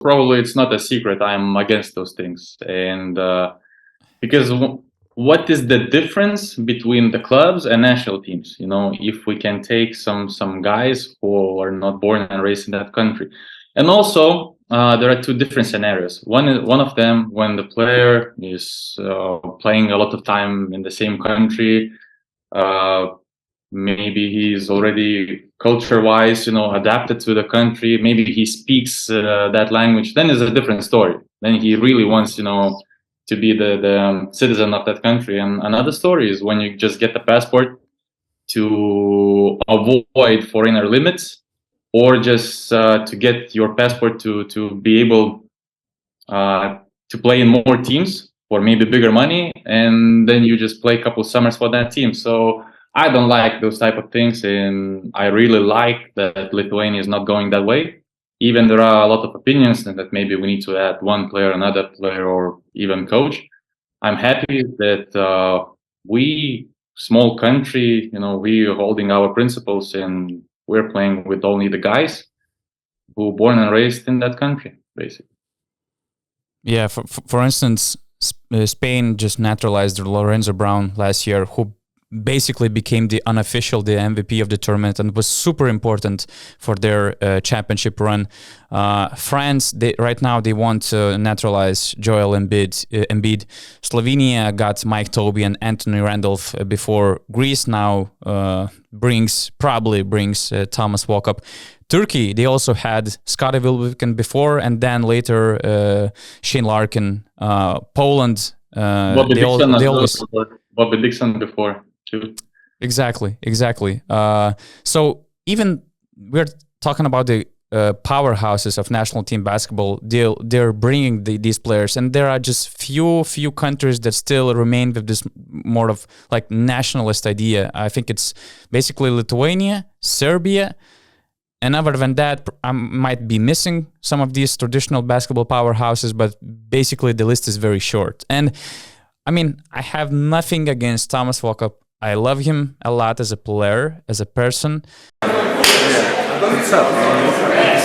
probably it's not a secret. I'm against those things, and because what is the difference between the clubs and national teams? You know, if we can take some guys who are not born and raised in that country, and also there are two different scenarios. One of them when the player is playing a lot of time in the same country. Maybe he's already culture-wise, you know, adapted to the country. Maybe he speaks that language. Then it's a different story. Then he really wants, you know, to be the citizen of that country. And another story is when you just get the passport to avoid foreigner limits, or just to get your passport to be able to play in more teams for maybe bigger money, and then you just play a couple summers for that team. So I don't like those type of things, and I really like that Lithuania is not going that way. Even there are a lot of opinions that maybe we need to add one player, another player, or even coach. I'm happy that we, small country, you know, we are holding our principles and we're playing with only the guys who born and raised in that country, basically. Yeah, for instance, Spain just naturalized Lorenzo Brown last year, who basically became the MVP of the tournament and was super important for their championship run. France, right now they want to naturalize Joel Embiid. Slovenia got Mike Tobey and Anthony Randolph before. Greece now probably brings Thomas Walkup. Turkey, they also had Scotty Wilbekin before, and then later Shane Larkin. Poland, Bobby Dixon before too. Exactly. So even we're talking about the powerhouses of national team basketball. They're bringing these players, and there are just few countries that still remain with this more of like nationalist idea. I think it's basically Lithuania, Serbia. And other than that, I might be missing some of these traditional basketball powerhouses, but basically the list is very short. And I mean, I have nothing against Thomas Walkup. I love him a lot as a player, as a person. What's up?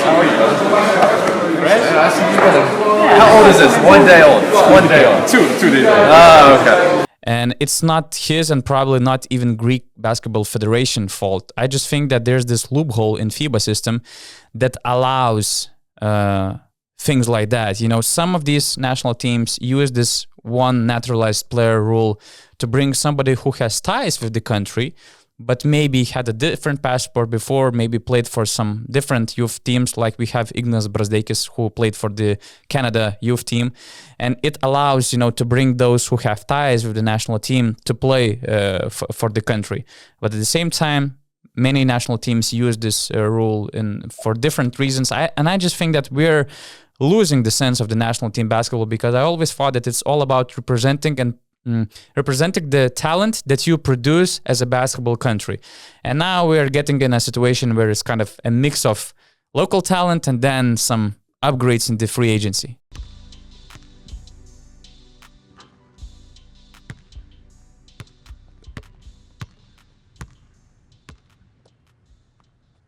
How are you, brother? Great. Yeah, how old is this? 1 day old. 1 day old. Two days old. Ah, okay. And it's not his and probably not even Greek Basketball Federation fault. I just think that there's this loophole in FIBA system that allows things like that. You know, some of these national teams use this one naturalized player rule to bring somebody who has ties with the country, but maybe had a different passport before, maybe played for some different youth teams, like we have Ignas Brazdeikis, who played for the Canada youth team. And it allows, you know, to bring those who have ties with the national team to play for the country. But at the same time, many national teams use this rule for different reasons. I just think that we're losing the sense of the national team basketball, because I always thought that it's all about representing the talent that you produce as a basketball country. And now we're getting in a situation where it's kind of a mix of local talent and then some upgrades in the free agency.